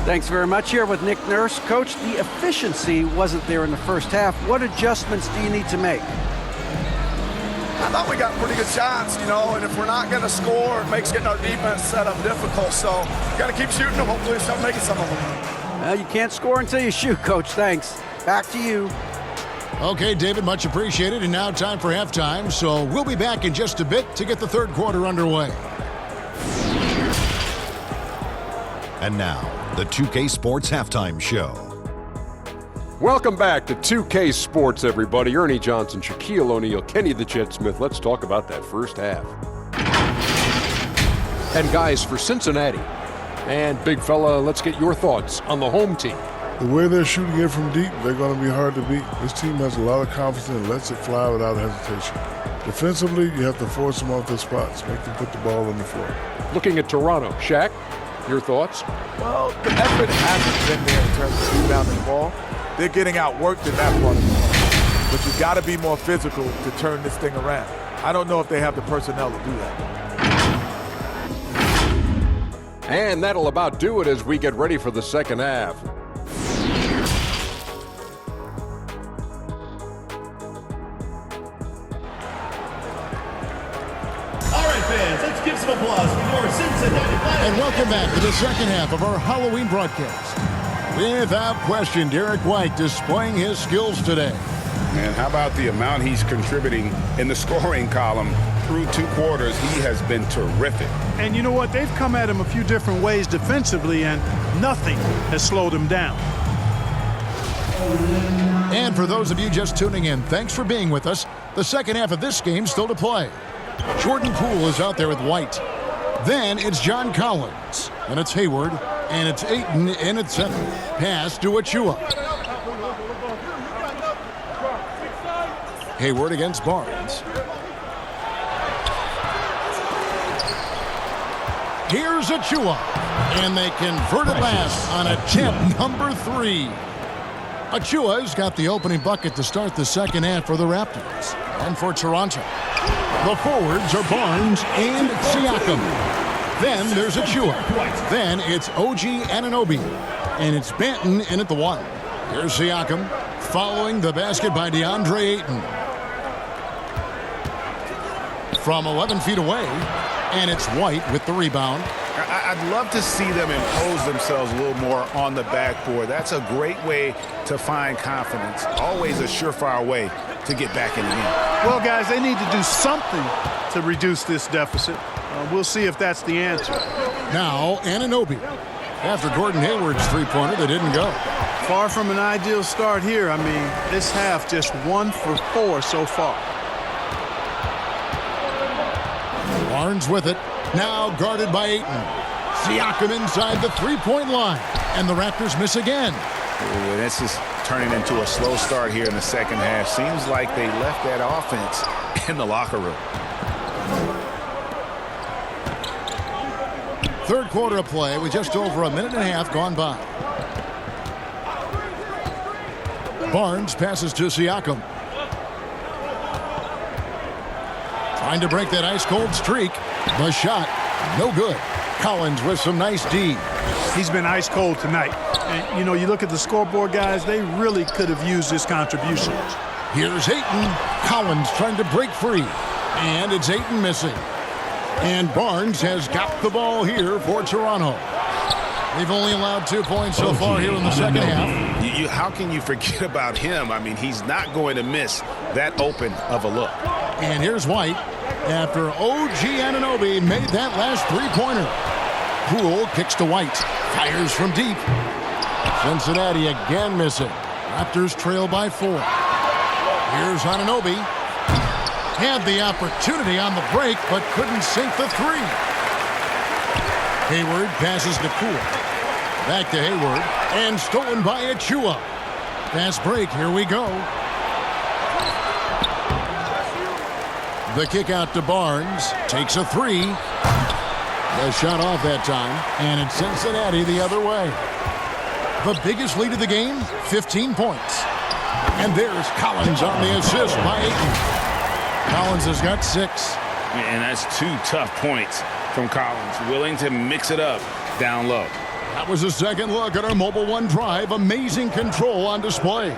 Thanks very much. Here with Nick Nurse. Coach, the efficiency wasn't there in the first half. What adjustments do you need to make? I thought we got pretty good shots, and if we're not going to score, it makes getting our defense set up difficult. So got to keep shooting them. Hopefully, start making some of them. Well, you can't score until you shoot, Coach. Thanks. Back to you. Okay, David, much appreciated. And now time for halftime. So we'll be back in just a bit to get the third quarter underway. And now, the 2K Sports Halftime Show. Welcome back to 2K Sports, everybody. Ernie Johnson, Shaquille O'Neal, Kenny the Jet Smith. Let's talk about that first half. And guys, for Cincinnati, and big fella, let's get your thoughts on the home team. The way they're shooting it from deep, they're going to be hard to beat. This team has a lot of confidence and lets it fly without hesitation. Defensively, you have to force them off their spots, make them put the ball on the floor. Looking at Toronto, Shaq, your thoughts? Well, the effort hasn't been there in terms of rebounding the ball. They're getting outworked in that part of the ball. But you've got to be more physical to turn this thing around. I don't know if they have the personnel to do that. And that'll about do it as we get ready for the second half. Give some applause for your Cincinnati. And welcome back to the second half of our Halloween broadcast. Without question, Derek White displaying his skills today. And how about the amount he's contributing in the scoring column through 2 quarters? He has been terrific. And you know what? They've come at him a few different ways defensively, and nothing has slowed him down. And for those of you just tuning in, thanks for being with us. The second half of this game still to play. Jordan Poole is out there with White. Then it's John Collins. And it's Hayward. And it's Ayton in at center. Pass to Achua. Hayward against Barnes. Here's Achua. And they convert it last on attempt number 3. Achua's got the opening bucket to start the second half for the Raptors. And for Toronto, the forwards are Barnes and Siakam. Then there's Achua. Then it's OG Anunoby. And it's Benton in at the 1. Here's Siakam following the basket by DeAndre Ayton. From 11 feet away. And it's White with the rebound. I'd love to see them impose themselves a little more on the backboard. That's a great way to find confidence. Always a surefire way to get back in the game. Well, guys, they need to do something to reduce this deficit. We'll see if that's the answer. Now, Anunoby. After Gordon Hayward's three-pointer, they didn't go. Far from an ideal start here. I mean, this half just 1 for 4 so far. Barnes with it. Now guarded by Ayton. Siakam inside the three-point line. And the Raptors miss again. Ooh, this is turning into a slow start here in the second half. Seems like they left that offense in the locker room. Third quarter of play with just over a minute and a half gone by. Barnes passes to Siakam. Trying to break that ice-cold streak. The shot, no good. Collins with some nice D. He's been ice cold tonight. And, you look at the scoreboard, guys, they really could have used his contributions. Here's Ayton. Collins trying to break free. And it's Ayton missing. And Barnes has got the ball here for Toronto. They've only allowed 2 points so far here in the second half. How can you forget about him? I mean, he's not going to miss that open of a look. And here's White. After OG Anunoby made that last three-pointer. Poole kicks to White. Fires from deep. Cincinnati again missing. Raptors trail by 4. Here's Anunoby. Had the opportunity on the break, but couldn't sink the 3. Hayward passes to Poole. Back to Hayward. And stolen by Achua. Fast break. Here we go. The kick out to Barnes. Takes a 3. The shot off that time. And it's Cincinnati the other way. The biggest lead of the game, 15 points. And there's Collins on the assist by Ayton. Collins has got 6. And that's 2 tough points from Collins. Willing to mix it up down low. That was a second look at our Mobile One drive. Amazing control on display.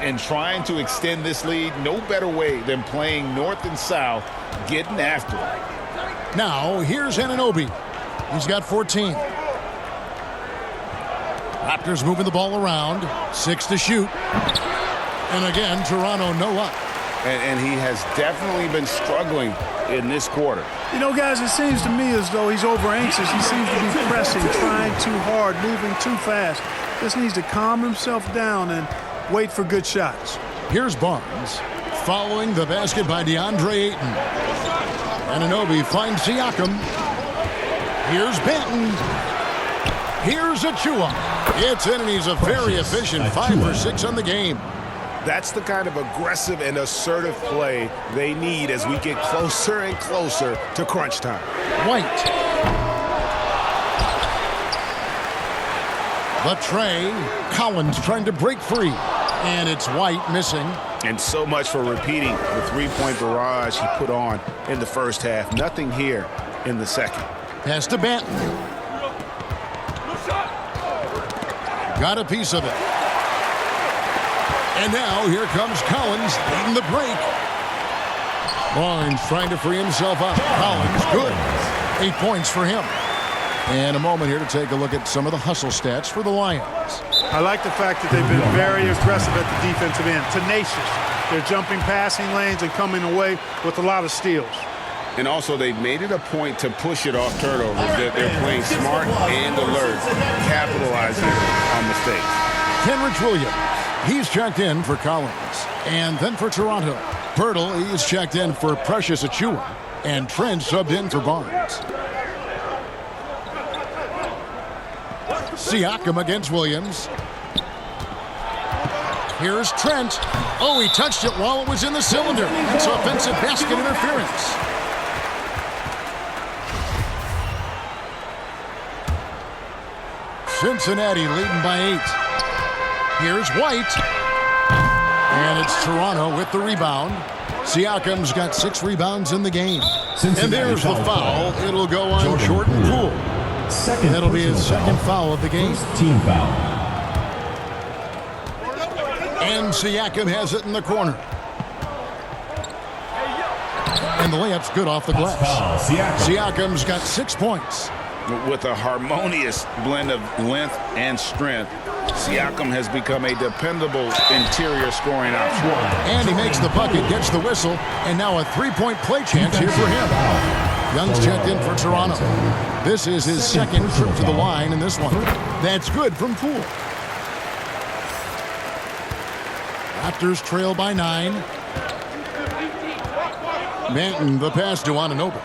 And trying to extend this lead, no better way than playing north and south, getting after it. Now, here's Anunoby. He's got 14. Raptors moving the ball around. 6 to shoot. And again, Toronto no luck. And he has definitely been struggling in this quarter. You know, guys, it seems to me as though he's over anxious. He seems to be pressing, trying too hard, moving too fast. Just needs to calm himself down and wait for good shots. Here's Barnes. Following the basket by DeAndre Ayton. Anunoby finds Siakam. Here's Benton. Here's Achua. It's in, and he's a very efficient 5 for 6 on the game. That's the kind of aggressive and assertive play they need as we get closer and closer to crunch time. White. The tray. Collins trying to break free. And it's White missing. And so much for repeating the three-point barrage he put on in the first half. Nothing here in the second. Pass to Benton. Got a piece of it. And now here comes Collins leading the break. Barnes trying to free himself up. Collins, good. 8 points for him. And a moment here to take a look at some of the hustle stats for the Lions. I like the fact that they've been very aggressive at the defensive end, tenacious. They're jumping passing lanes and coming away with a lot of steals. And also, they've made it a point to push it off turnovers. They're playing smart and alert, capitalizing on mistakes. Kenrich Williams, he's checked in for Collins. And then for Toronto, Pirtle, he's checked in for Precious Achua. And Trent subbed in for Barnes. Siakam against Williams. Here's Trent. Oh, he touched it while it was in the cylinder. It's offensive basket interference. Cincinnati leading by 8. Here's White. And it's Toronto with the rebound. Siakam's got 6 rebounds in the game. Cincinnati, and there's the foul. It'll go on Jordan Poole. That'll be his second foul of the game. Team foul. And Siakam has it in the corner. And the layup's good off the glass. Siakam's got 6 points. With a harmonious blend of length and strength, Siakam has become a dependable interior scoring option. And he makes the bucket, gets the whistle, and now a 3-point play chance here for him. Young's checked in for Toronto. This is his second trip to the line in this one. That's good from Poole. Raptors trail by 9. Benton, the pass to Anunoby.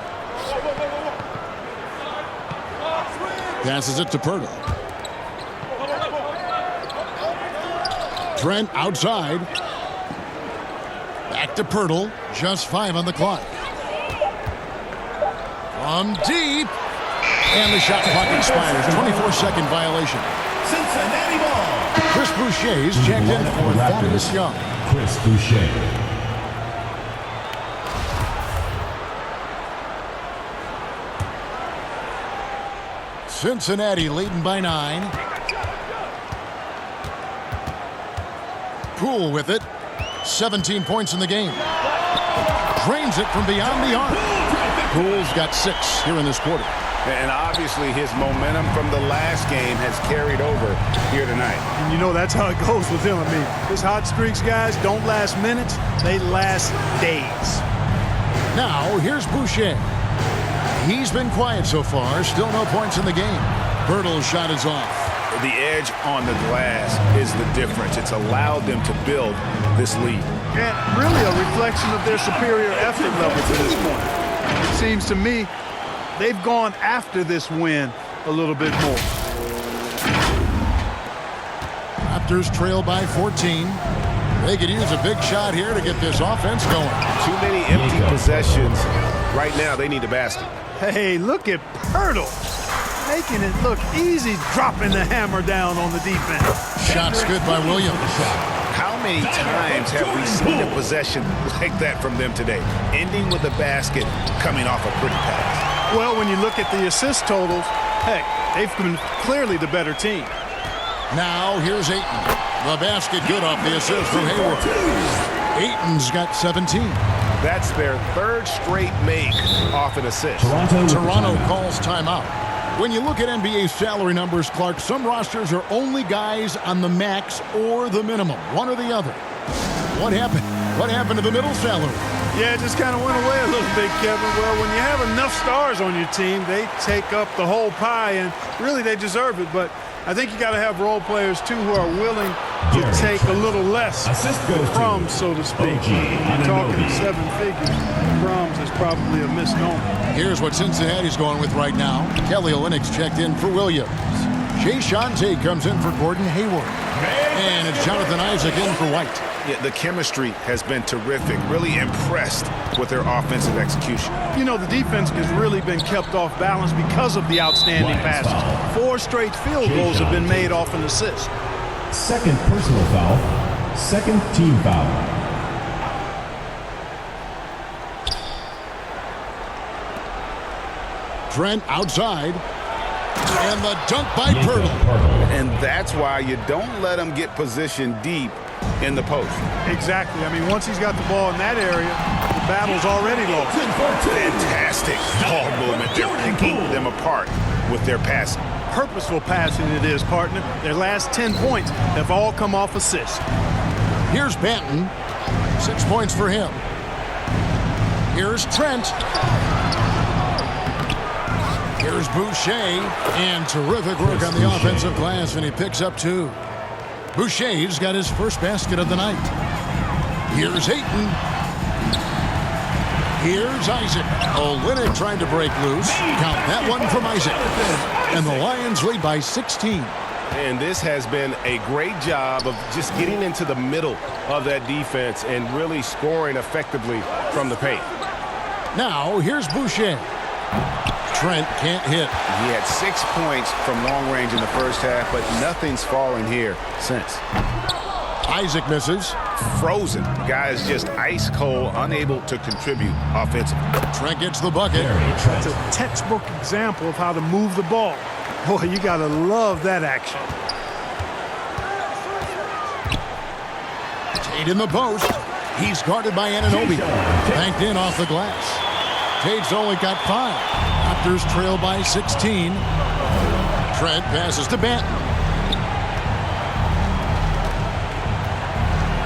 Passes it to Pirtle. Trent outside. Back to Pirtle. Just 5 on the clock. From deep. And the shot clock expires. 24-second violation. Cincinnati ball. Chris Boucher's checked in for Thaddeus Young. Chris Boucher. Cincinnati leading by 9. Poole with it. 17 points in the game. Drains it from beyond the arc. Poole's got 6 here in this quarter. And obviously his momentum from the last game has carried over here tonight. And you know that's how it goes with him. I mean, his hot streaks, guys, don't last minutes. They last days. Now, here's Boucher. He's been quiet so far. Still no points in the game. Pirtle's shot is off. The edge on the glass is the difference. It's allowed them to build this lead. And really a reflection of their superior effort level to this point. It seems to me they've gone after this win a little bit more. Raptors trail by 14. They could use a big shot here to get this offense going. Too many empty possessions. Right now, they need a basket. Hey, look at Pirtle. Making it look easy, dropping the hammer down on the defense. Shot's good by Williams. How many times have we seen a possession like that from them today? Ending with a basket, coming off a pretty pass. Well, when you look at the assist totals, heck, They've been clearly the better team. Now here's Ayton. The basket good off the assist from Hayward. Ayton's got 17. That's their third straight make off an assist. Toronto calls timeout. When you look at NBA salary numbers, Clark, some rosters are only guys on the max or the minimum, one or the other. What happened? What happened to the middle salary? Yeah, it just kind of went away a little bit, Kevin. Well, when you have enough stars on your team, they take up the whole pie, and really they deserve it. But I think you got to have role players, too, who are willing to take a little less crumbs, so to speak. You're talking 7 figures. Crumbs is probably a misnomer. Here's what Cincinnati's going with right now. Kelly Olynyk's checked in for Williams. Jay Shante comes in for Gordon Hayward. And it's Jonathan Isaac in for White. Yeah, the chemistry has been terrific. Really impressed with their offensive execution. You know, the defense has really been kept off balance because of the outstanding passes. 4 straight field goals have been made off an assist. Second personal foul. Second team foul. Trent outside. And the dunk by Pirtle. And that's why you don't let him get positioned deep in the post. Exactly. I mean, once he's got the ball in that area, the battle's already lost. Fantastic ball movement. They're picking them apart with their passing. Purposeful passing it is, partner. Their last 10 points have all come off assists. Here's Banton. 6 points for him. Here's Trent. Here's Boucher. And terrific work on the offensive glass, and he picks up 2. Boucher's got his first basket of the night. Here's Ayton. Here's Isaac. Olynyk trying to break loose. Count that one from Isaac. And the Lions lead by 16. And this has been a great job of just getting into the middle of that defense and really scoring effectively from the paint. Now, here's Boucher. Trent can't hit. He had 6 points from long range in the first half, but nothing's fallen here since. Isaac misses. Frozen. Guys just ice cold, unable to contribute offensively. Trent gets the bucket. It's a textbook example of how to move the ball. Boy, you got to love that action. Tate in the post. He's guarded by Anunoby. Banked in off the glass. Tate's only got 5. Raptors trail by 16. Trent passes to Banton.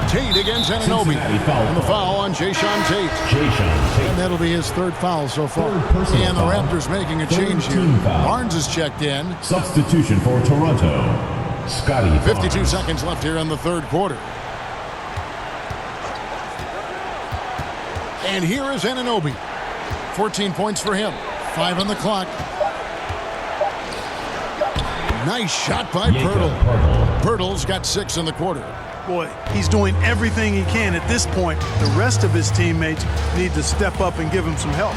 Tate against Anunoby. And the foul on Jayshawn Tate. And that'll be his 3rd foul so far. And the Raptors making a change here. Barnes is checked in. Substitution for Toronto. Scotty 52 seconds left here in the 3rd quarter. And here is Anunoby. 14 points for him. 5 on the clock. Nice shot by Pirtle. Pirtle's got 6 in the quarter. Boy, he's doing everything he can at this point. The rest of his teammates need to step up and give him some help.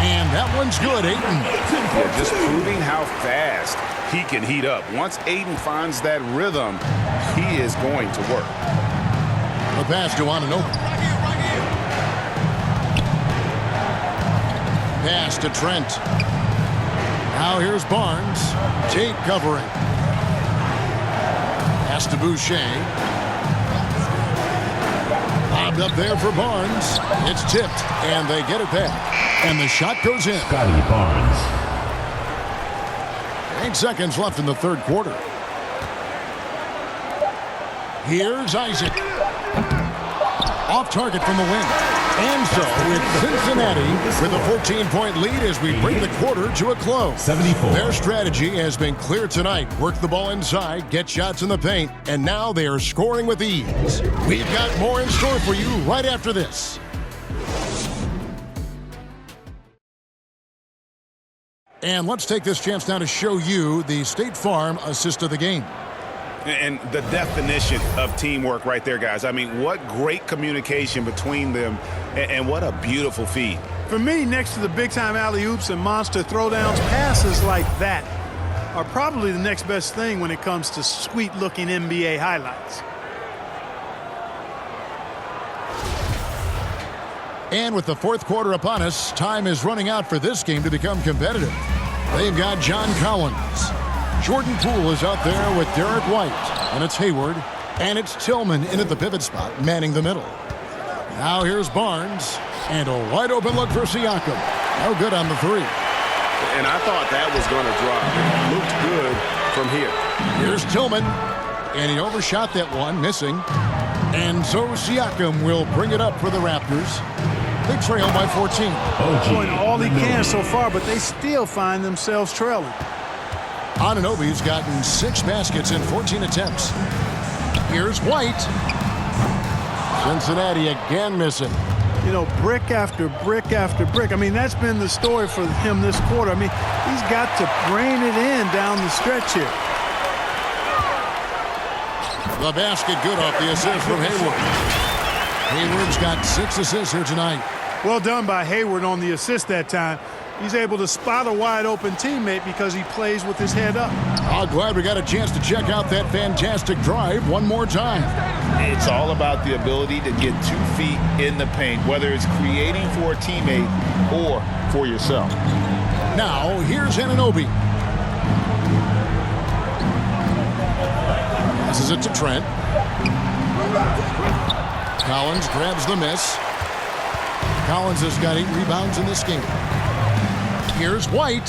And that one's good, Ayton. Yeah, just proving how fast he can heat up. Once Ayton finds that rhythm, he is going to work. The pass to Anunoby. Pass to Trent. Now here's Barnes. Tate covering. Pass to Boucher. Lobbed up there for Barnes. It's tipped, and they get it back. And the shot goes in. Scotty Barnes. 8 seconds left in the 3rd quarter. Here's Isaac. Off target from the wing. And so it's Cincinnati with a 14-point lead as we bring the quarter to a close. 74. Their strategy has been clear tonight. Work the ball inside, get shots in the paint, and now they are scoring with ease. We've got more in store for you right after this. And let's take this chance now to show you the State Farm assist of the game. And the definition of teamwork right there, guys. I mean, what great communication between them, and what a beautiful feed. For me, next to the big-time alley-oops and monster throwdowns, passes like that are probably the next best thing when it comes to sweet-looking NBA highlights. And with the 4th quarter upon us, time is running out for this game to become competitive. They've got John Collins. Jordan Poole is out there with Derek White. And it's Hayward. And it's Tillman in at the pivot spot, manning the middle. Now here's Barnes. And a wide open look for Siakam. No good on the three. And I thought that was going to drop. It looked good from here. Here's Tillman. And he overshot that one, missing. And so Siakam will bring it up for the Raptors. They trail by 14. Doing all he can so far, but they still find themselves trailing. Anunoby's gotten 6 baskets in 14 attempts. Here's White. Cincinnati again missing. You know, brick after brick after brick. I mean, that's been the story for him this quarter. I mean, he's got to brain it in down the stretch here. The basket good off the assist from Hayward. Hayward's got 6 assists here tonight. Well done by Hayward on the assist that time. He's able to spot a wide open teammate because he plays with his head up. I'm glad we got a chance to check out that fantastic drive one more time. It's all about the ability to get 2 feet in the paint, whether it's creating for a teammate or for yourself. Now, here's Anunoby. Passes it to Trent. Collins grabs the miss. Collins has got 8 rebounds in this game. Here's White.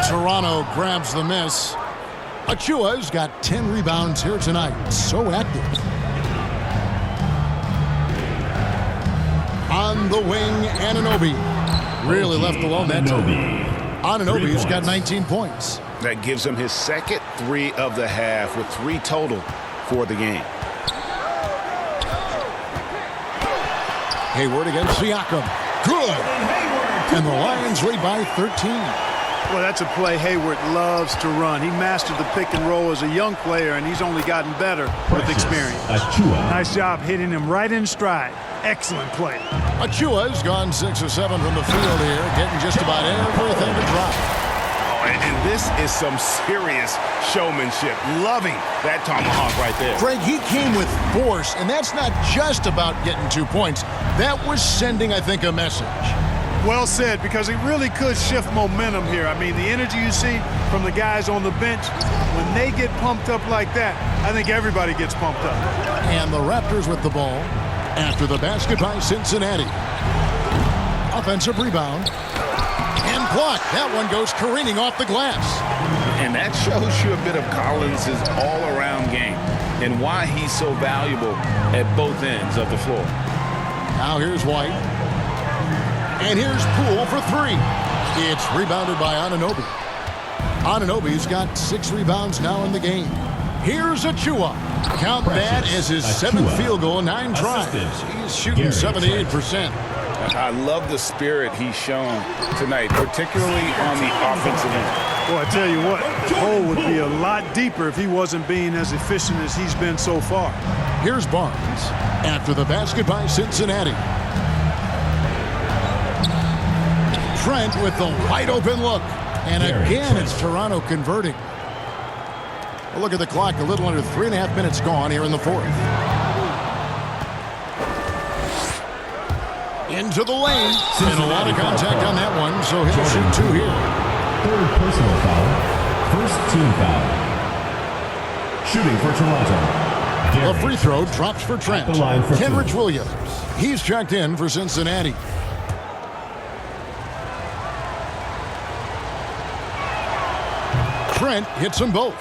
Toronto grabs the miss. Achua's got 10 rebounds here tonight. So active. On the wing, Anunoby. Really left alone that time. Anunoby's got 19 points. That gives him his second 3 of the half with 3 total for the game. Hayward against Siakam. Good. And the Lions lead by 13. Well, that's a play Hayward loves to run. He mastered the pick and roll as a young player, and he's only gotten better with experience. Nice job hitting him right in stride. Excellent play. Achua's gone 6 of 7 from the field here, getting just about everything to drop. And this is some serious showmanship. Loving that tomahawk right there. Greg, he came with force, and that's not just about getting 2 points. That was sending, I think, a message. Well said, because he really could shift momentum here. I mean, the energy you see from the guys on the bench, when they get pumped up like that, I think everybody gets pumped up. And the Raptors with the ball after the basket by Cincinnati. Offensive rebound. And blocked. That one goes careening off the glass. And that shows you a bit of Collins' all-around game and why he's so valuable at both ends of the floor. Now here's White. And here's Poole for 3. It's rebounded by Anunoby. Anunoby's got 6 rebounds now in the game. Here's Achua. Count that as his 7th field goal, 9 tries. He's shooting 78%. I love the spirit he's shown tonight, particularly on the offensive end. Well, I tell you what, the hole would be a lot deeper if he wasn't being as efficient as he's been so far. Here's Barnes after the basket by Cincinnati. Trent with the wide open look. And again, it's Toronto converting. Well, look at the clock. A little under 3.5 minutes gone here in the 4th. Into the lane. And a lot of contact on that one, so he'll shoot 2 here. 3rd personal foul. 1st team foul. Shooting for Toronto. A free throw drops for Trent. Kenrich Williams. He's checked in for Cincinnati. Trent hits them both.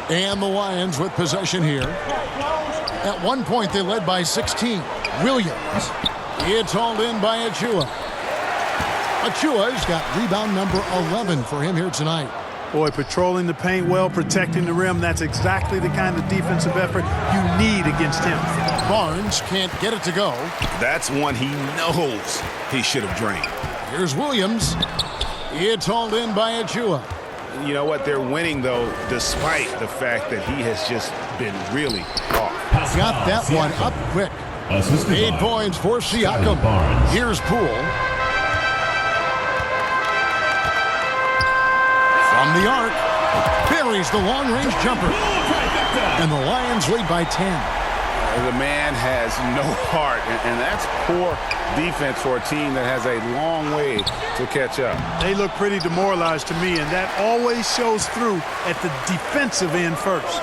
And the Lions with possession here. At one point, they led by 16. Williams. It's hauled in by Achua. Achua's got rebound number 11 for him here tonight. Boy, patrolling the paint well, protecting the rim. That's exactly the kind of defensive effort you need against him. Barnes can't get it to go. That's one he knows he should have drained. Here's Williams. It's hauled in by Achua. You know what? They're winning, though, despite the fact that he has just been really off. Got that one up quick. 8 points for Siakam. Here's Poole. From the arc. Buries the long-range jumper. And the Lions lead by 10. The man has no heart, and that's poor defense for a team that has a long way to catch up. They look pretty demoralized to me, and that always shows through at the defensive end first.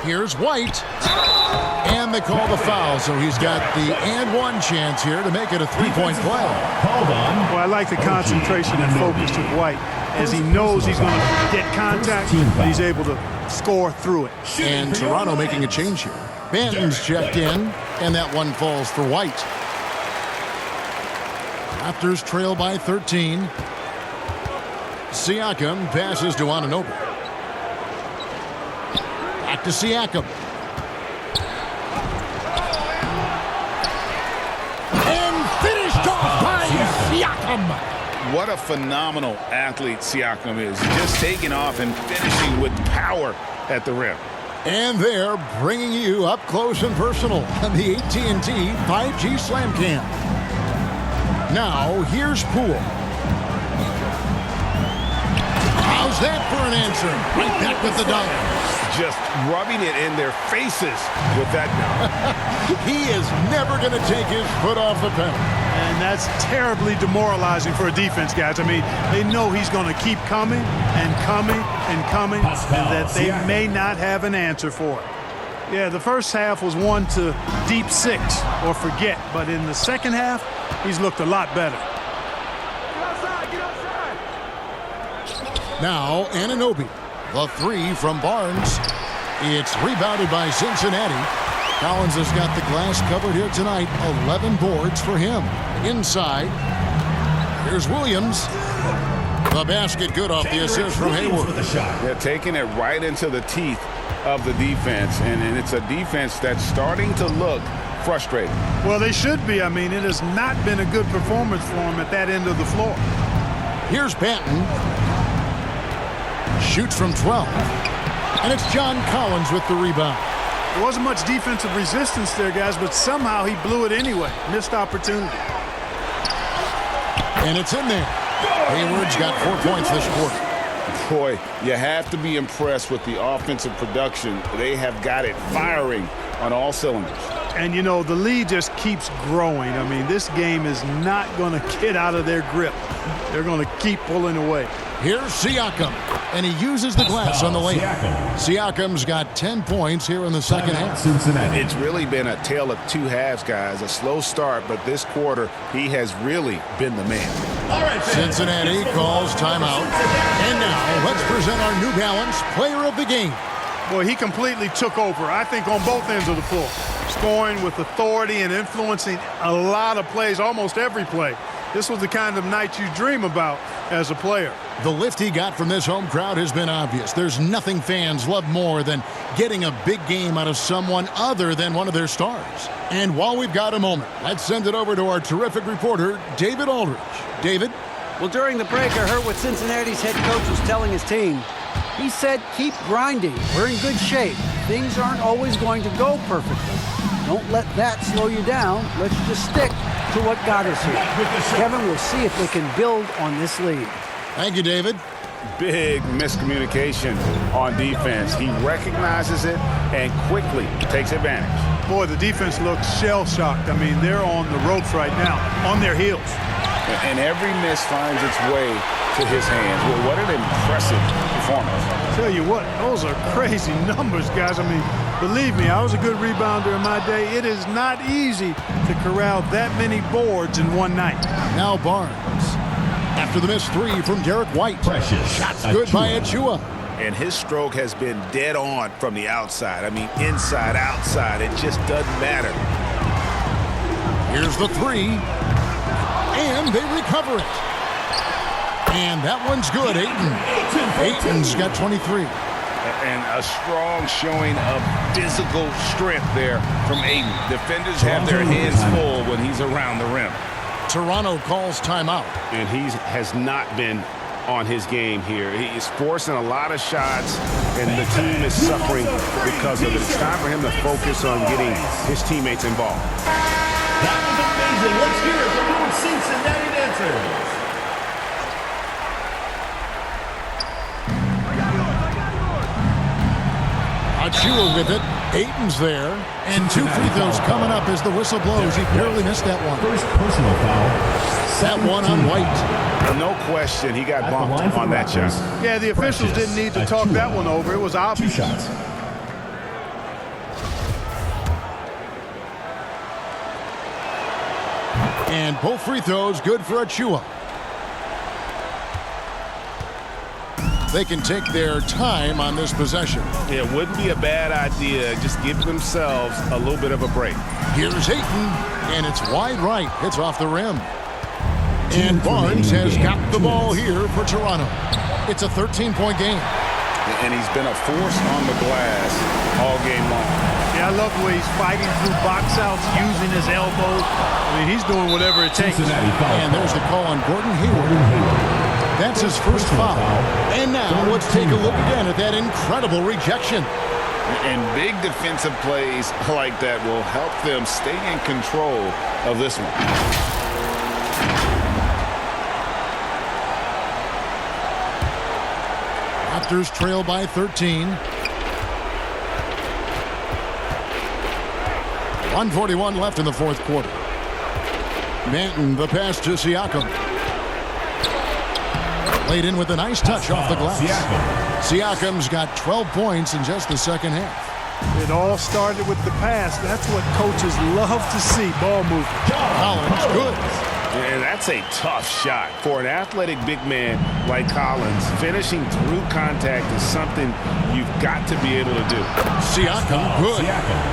Here's White. And they call the foul, so he's got the and one chance here to make it a three-point play. Called on. Well, I like the concentration and focus of White. As he knows he's going to get contact, he's able to score through it. And Toronto making a change here. Benton's checked in, and that one falls for White. Raptors trail by 13. Siakam passes to Anunoby. Back to Siakam. And finished off by Siakam. What a phenomenal athlete Siakam is. Just taking off and finishing with power at the rim. And they're bringing you up close and personal on the AT&T 5G Slam Cam. Now, here's Poole. How's that for an answer? Right back with the dunk. Just rubbing it in their faces with that dunk. He is never going to take his foot off the pedal. And that's terribly demoralizing for a defense, guys. I mean, they know he's going to keep coming and coming and coming, and that they may not have an answer for it. Yeah, the first half was one to deep six or forget, but in the second half, he's looked a lot better. Now, Anunoby. The three from Barnes. It's rebounded by Cincinnati. Collins has got the glass covered here tonight. 11 boards for him. Inside, here's Williams. The basket good off the assist from Hayward. They're taking it right into the teeth of the defense, and it's a defense that's starting to look frustrated. Well, they should be. I mean, it has not been a good performance for them at that end of the floor. Here's Banton. Shoots from 12. And it's John Collins with the rebound. There wasn't much defensive resistance there, guys, but somehow he blew it anyway. Missed opportunity. And it's in there. Hayward's got 4 points this quarter. Boy, you have to be impressed with the offensive production. They have got it firing on all cylinders. And, you know, the lead just keeps growing. I mean, this game is not going to get out of their grip. They're going to keep pulling away. Here's Siakam, and he uses the glass on the lane. Siakam's got 10 points here in the second half. Cincinnati. It's really been a tale of two halves, guys. A slow start, but this quarter, he has really been the man. All right, Cincinnati calls timeout. And now, let's present our New Balance Player of the Game. Boy, he completely took over, I think, on both ends of the floor. Scoring with authority and influencing a lot of plays, almost every play. This was the kind of night you dream about as a player. The lift he got from this home crowd has been obvious. There's nothing fans love more than getting a big game out of someone other than one of their stars. And while we've got a moment, let's send it over to our terrific reporter, David Aldridge. David? Well, during the break, I heard what Cincinnati's head coach was telling his team. He said, keep grinding. We're in good shape. Things aren't always going to go perfectly. Don't let that slow you down. Let's just stick to what got us here. Kevin, we'll see if they can build on this lead. Thank you, David. Big miscommunication on defense. He recognizes it and quickly takes advantage. Boy, the defense looks shell-shocked. I mean, they're on the ropes right now, on their heels. And every miss finds its way to his hands. Well, what an impressive performance. Tell you what, those are crazy numbers, guys. I mean, believe me, I was a good rebounder in my day. It is not easy to corral that many boards in one night. Now Barnes. After the missed three from Derek White. Shots good by Achua. And his stroke has been dead on from the outside. I mean, inside, outside, it just doesn't matter. Here's the three. And they recover it. And that one's good, Ayton's got 23. And a strong showing of physical strength there from Ayton. Defenders have their hands full when he's around the rim. Toronto calls timeout. And he has not been on his game here. He's forcing a lot of shots, and the team is suffering because of it. It's time for him to focus on getting his teammates involved. That was amazing. Let's hear it from the Cincinnati Dancers. Achua with it. Ayton's there. And 2 free throws coming up as the whistle blows. He barely missed that one. First personal foul. That one on White. No question, he got bumped on that shot. Yeah, the officials didn't need to talk that one over. It was obvious. 2 shots. And both free throws good for Achua. They can take their time on this possession. It wouldn't be a bad idea. Just give themselves a little bit of a break. Here's Ayton, and it's wide right. It's off the rim. And Barnes has got the ball here for Toronto. It's a 13-point game. And he's been a force on the glass all game long. Yeah, I love the way he's fighting through box outs, using his elbows. I mean, he's doing whatever it takes. And there's the call on Gordon Hayward. That's his first foul. And now let's take a look again at that incredible rejection. And big defensive plays like that will help them stay in control of this one. Raptors trail by 13. 1:41 left in the fourth quarter. Manton, the pass to Siakam. Laid in with a nice touch off the glass. Siakam's got 12 points in just the second half. It all started with the pass. That's what coaches love to see, ball movement. Collins, good. And that's a tough shot. For an athletic big man like Collins, finishing through contact is something you've got to be able to do. Siakam, good.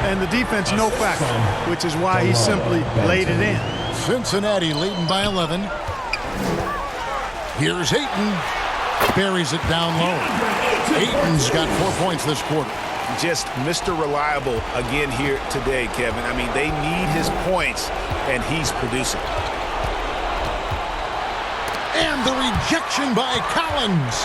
And the defense, no factor, which is why he simply laid it in. Cincinnati leading by 11. Here's Ayton. Buries it down low. Ayton's got 4 points this quarter. Just Mr. Reliable again here today, Kevin. I mean, they need his points, and he's producing. And the rejection by Collins.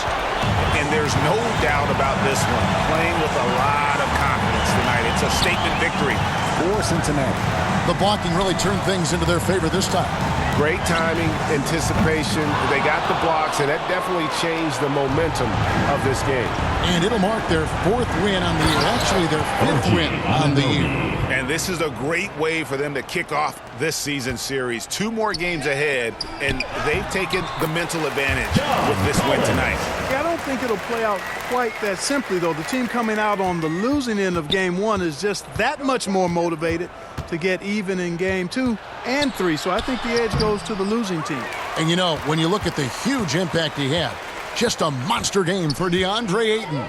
And there's no doubt about this one. Playing with a lot of confidence tonight. It's a statement victory for Cincinnati. The blocking really turned things into their favor this time. Great timing, anticipation. They got the blocks, and that definitely changed the momentum of this game. And it'll mark their 4th win on the year. Actually, their 5th win on the year. And this is a great way for them to kick off this season series. 2 more games ahead, and they've taken the mental advantage with this win tonight. Yeah, I don't think it'll play out quite that simply, though. The team coming out on the losing end of game 1 is just that much more motivated to get even in game 2 and 3. So I think the edge goes to the losing team. And, you know, when you look at the huge impact he had, just a monster game for DeAndre Ayton.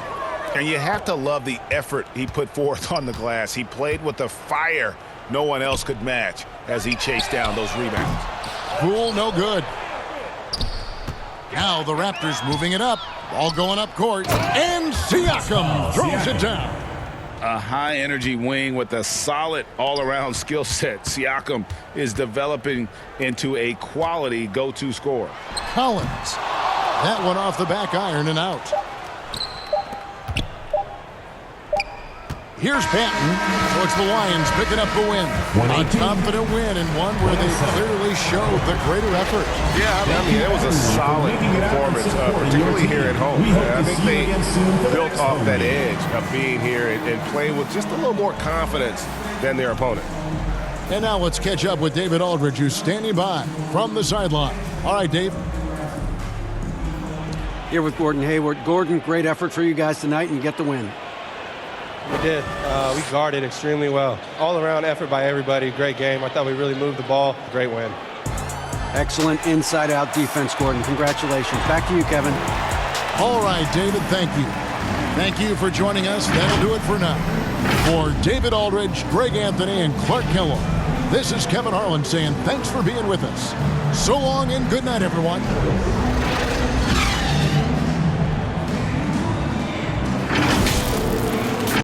And you have to love the effort he put forth on the glass. He played with a fire no one else could match as he chased down those rebounds. Poole, no good. Now the Raptors moving it up. Ball going up court. And Siakam throws it down. A high-energy wing with a solid all-around skill set. Siakam is developing into a quality go-to scorer. Collins. That one off the back iron and out. Here's Patton. So it's the Lions picking up the win. A confident win and one where they clearly showed the greater effort. Yeah, I mean, it was a solid performance, particularly here at home. I think they built off that edge of being here and playing with just a little more confidence than their opponent. And now let's catch up with David Aldridge, who's standing by from the sideline. All right, Dave. Here with Gordon Hayward. Gordon, great effort for you guys tonight, and you get the win. We did. We guarded extremely well. All-around effort by everybody. Great game. I thought we really moved the ball. Great win. Excellent inside-out defense, Gordon. Congratulations. Back to you, Kevin. All right, David, thank you. Thank you for joining us. That'll do it for now. For David Aldridge, Greg Anthony, and Clark Kellogg, this is Kevin Harlan saying thanks for being with us. So long and good night, everyone.